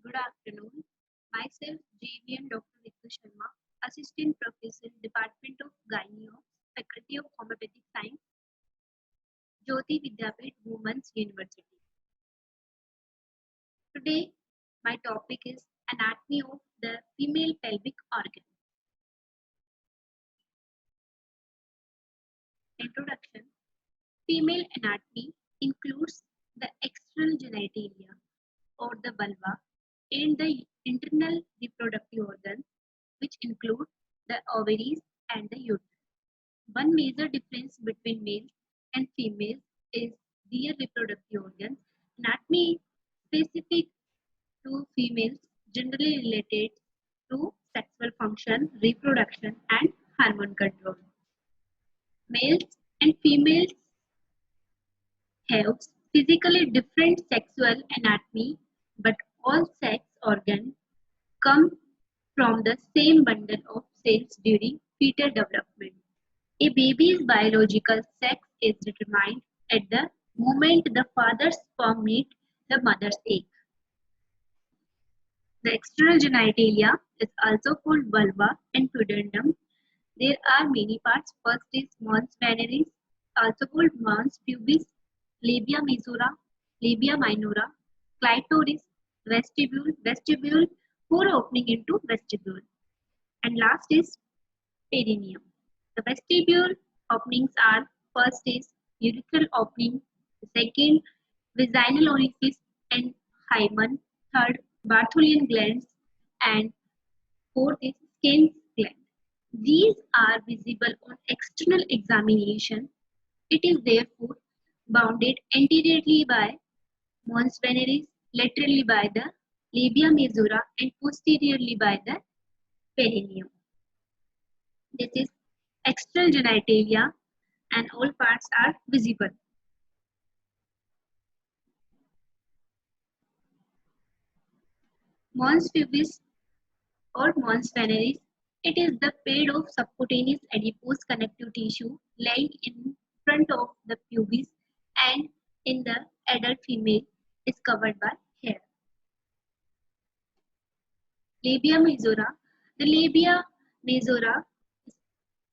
Good afternoon. Myself, JVM Dr. Ritu Sharma, Assistant Professor, Department of Gynae Ops, Faculty of Homeopathic Science, Jyoti Vidyapith Women's University. Today, my topic is anatomy of the female pelvic organ. Introduction. Female anatomy includes the external genitalia or the vulva and the internal reproductive organs, which include the ovaries and the uterus. One major difference between males and females is their reproductive organs. Anatomy specific to females generally related to sexual function, reproduction, and hormone control. Males and females have physically different sexual anatomy, but all sex organs come from the same bundle of cells during fetal development. A baby's biological sex is determined at the moment the father's sperm meets the mother's egg. The external genitalia is also called vulva and pudendum. There are many parts. First is mons veneris, also called mons pubis, labia majora, labia minora, clitoris, vestibule, four opening into vestibule. And last is perineum. The vestibule openings are: first is urethral opening, second vaginal orifice and hymen, third Bartholin's glands, and fourth is Skin's gland. These are visible on external examination. It is therefore bounded anteriorly by mons veneris, laterally by the labia majora, and posteriorly by the perineum. This is external genitalia and all parts are visible. Mons pubis or mons veneris, it is the pair of subcutaneous adipose connective tissue lying in front of the pubis and in the adult female is covered by hair. Labia majora. The labia majora,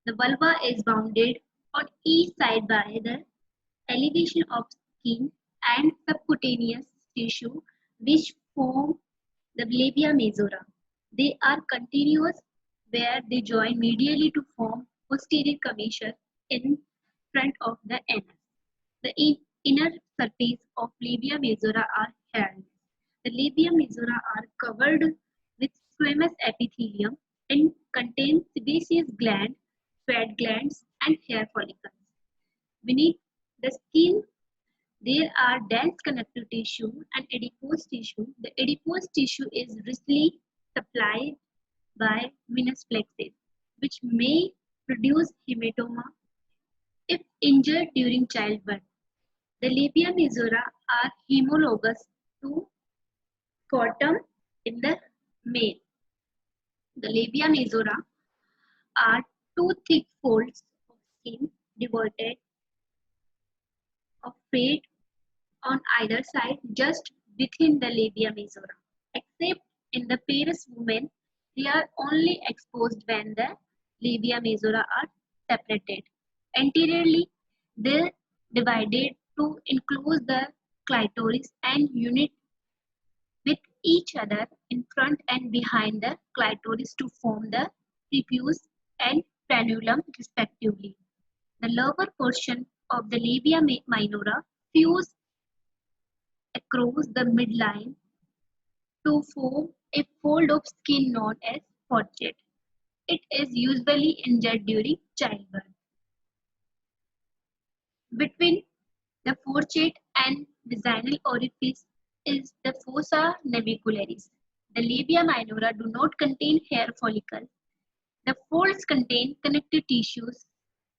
the vulva is bounded on each side by the elevation of skin and subcutaneous tissue which form the labia majora. They are continuous where they join medially to form posterior commissure in front of the anus. The inner surface of labia majora are hairless. The labia majora are covered with squamous epithelium and contain sebaceous gland, sweat glands, and hair follicles. Beneath the skin, there are dense connective tissue and adipose tissue. The adipose tissue is richly supplied by venous plexus, which may produce hematoma if injured during childbirth. The labia majora are homologous to scrotum in the male. The labia majora are two thick folds of skin devoid of fat on either side just within the labia majora. Except in the Paris women, they are only exposed when the labia majora are separated. Anteriorly, they divided to enclose the clitoris and unite with each other in front and behind the clitoris to form the prepuce and frenulum respectively. The lower portion of the labia minora fuse across the midline to form a fold of skin known as fourchette. It is usually injured during childbirth. Between the fourchette and vaginal orifice is the fossa navicularis. The labia minora do not contain hair follicles. The folds contain connective tissues,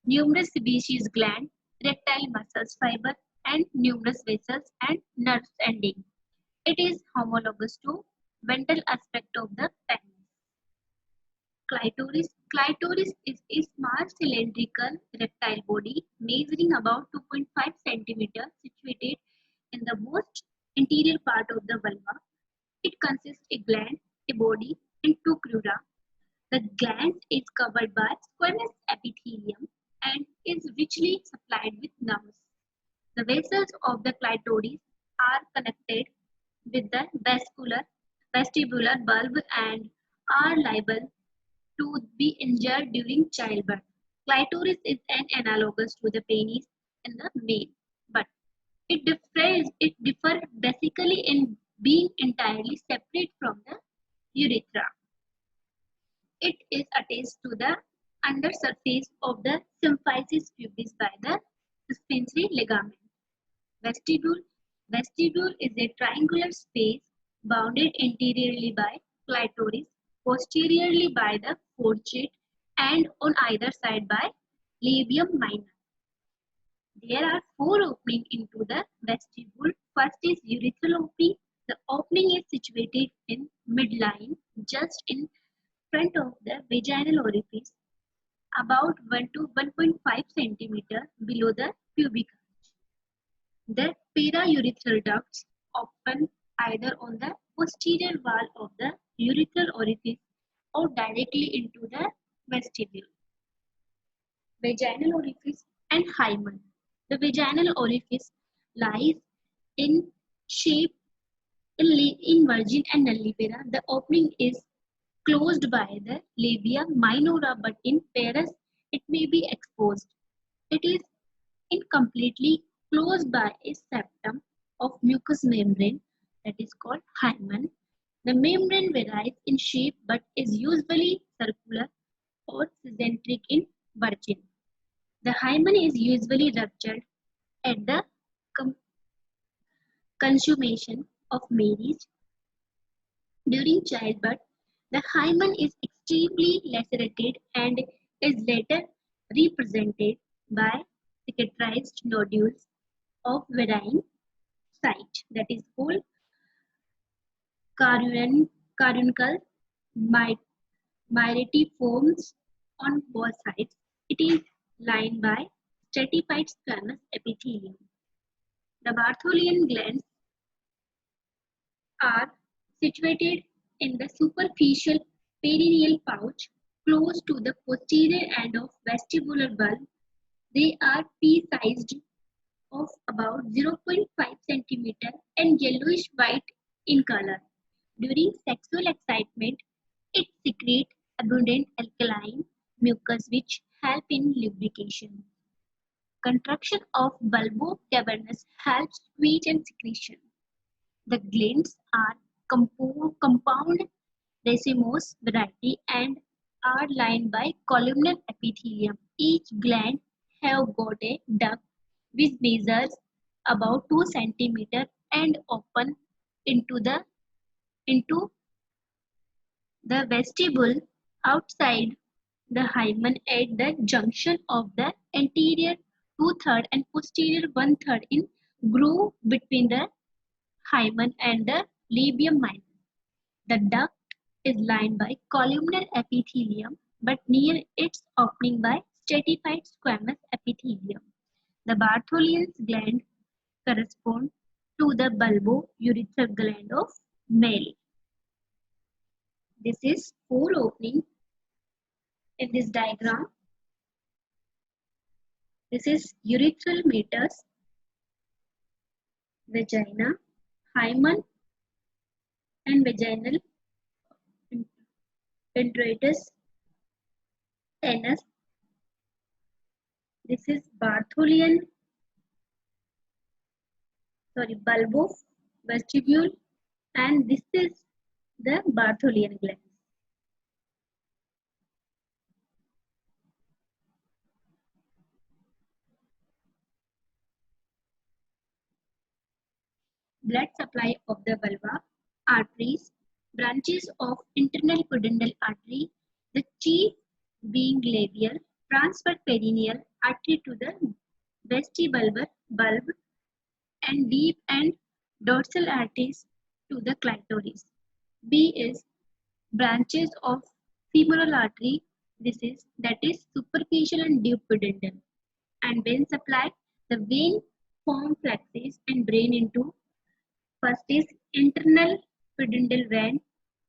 numerous sebaceous glands, erectile muscles fiber, and numerous vessels and nerves ending. It is homologous to ventral aspect of the penis. Clitoris. Clitoris is a small cylindrical erectile body measuring about 2.5 cm situated in the most anterior part of the vulva. It consists a gland, a body, and two crura. The gland is covered by squamous epithelium and is richly supplied with nerves. The vessels of the clitoris are connected with the vestibular bulb and are liable to be injured during childbirth. Clitoris is an analogous to the penis in the male, but it differs basically in being entirely separate from the urethra. It is attached to the undersurface of the symphysis pubis by the suspensory ligament. Vestibule. Vestibule is a triangular space bounded anteriorly by clitoris, posteriorly by the fourchette, and on either side by labium minor. There are four openings into the vestibule. First is urethral opening. The opening is situated in midline, just in front of the vaginal orifice, about 1 to 1.5 centimeter below the pubic arch. The paraurethral ducts open either on the posterior wall of the urethral orifice or directly into the vestibule. Vaginal orifice and hymen. The vaginal orifice lies in shape in virgin and nullipara. The opening is closed by the labia minora, but in pairs it may be exposed. It is incompletely closed by a septum of mucous membrane that is called hymen. The membrane varies in shape but is usually circular or concentric in virgin. The hymen is usually ruptured at the consummation of marriage. During childbirth, the hymen is extremely lacerated and is later represented by cicatrized nodules of varying site that is called caruncle myrtiforms on both sides. It is lined by stratified squamous epithelium. The Bartholian glands are situated in the superficial perineal pouch close to the posterior end of vestibular bulb. They are pea-sized of about 0.5 centimeter and yellowish white in color. During sexual excitement, it secretes abundant alkaline mucus which help in lubrication. Contraction of bulbocavernous helps squeeze and secretion. The glands are compound racemose variety and are lined by columnar epithelium. Each gland have got a duct which measures about 2 centimeter and open into the vestibule outside the hymen at the junction of the anterior 2/3 and posterior 1/3 in groove between the hymen and the labium minor. The duct is lined by columnar epithelium but near its opening by stratified squamous epithelium. The Bartholin's gland correspond to the bulbourethral gland of male. This is four opening in this diagram. This is urethral meatus, vagina, hymen and vaginal petratus, anus. This is bulbo vestibule, and this is the Bartholian gland. Blood supply of the vulva, arteries, branches of internal pudendal artery, the chief being labial, transfer perineal artery to the vestibulbar bulb, and deep and dorsal arteries to the clitoris. B is branches of femoral artery. That is superficial and deep pudendal. And vein supply, the vein form flexes and drain into first is internal pudendal vein.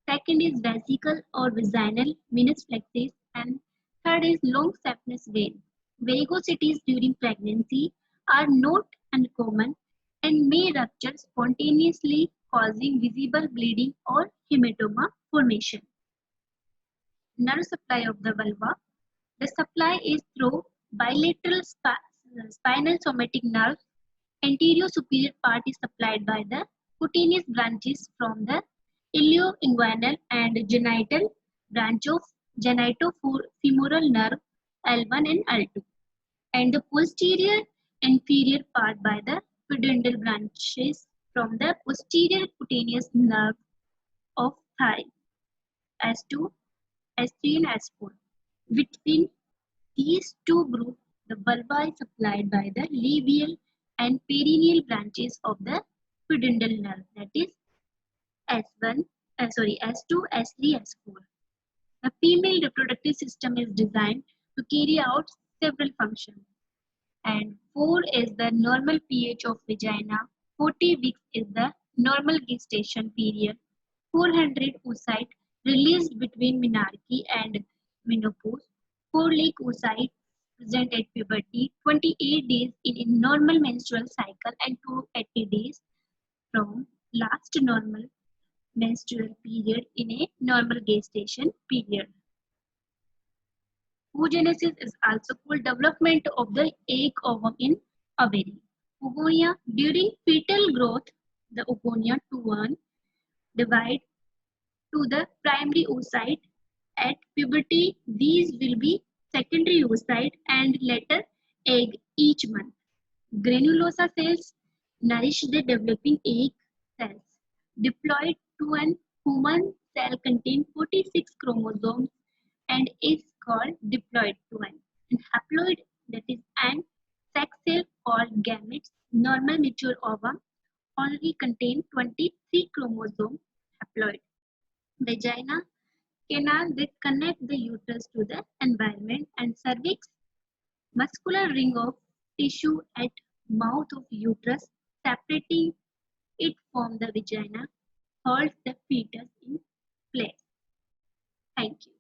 Second is vesicle or vaginal venous plexus, and third is long saphenous vein. Varicosities during pregnancy are not uncommon and may rupture spontaneously, causing visible bleeding or hematoma formation. Nerve supply of the vulva. The supply is through bilateral spinal somatic nerves. Anterior superior part is supplied by the cutaneous branches from the ilioinguinal and genital branch of genitofemoral nerve L1 and L2, and the posterior inferior part by the pudendal branches from the posterior cutaneous nerve of thigh S2, S3 and S4. Between these two groups, the vulva is supplied by the labial and perineal branches of the pudendal nerve, that is S2, S3, S4. The female reproductive system is designed to carry out several functions. And 4 is the normal pH of vagina. 40 weeks is the normal gestation period. 400 oocyte released between menarche and menopause. 4 lake oocytes present at puberty. 28 days in a normal menstrual cycle and 280 days from last normal menstrual period in a normal gestation period. Oogenesis is also called development of the egg ovum in ovary. Oogonia. During fetal growth, the oogonia to one divide to the primary oocyte. At puberty, these will be secondary oocyte and later egg each month. Granulosa cells nourish the developing egg cells. Diploid to an human cell contains 46 chromosomes and is called diploid to an. And haploid, that is an sex cell called gametes. Normal mature ovum only contain 23 chromosomes haploid. Vagina, canal that connect the uterus to the environment, and cervix, muscular ring of tissue at mouth of uterus separating it from the vagina, holds the fetus in place. Thank you.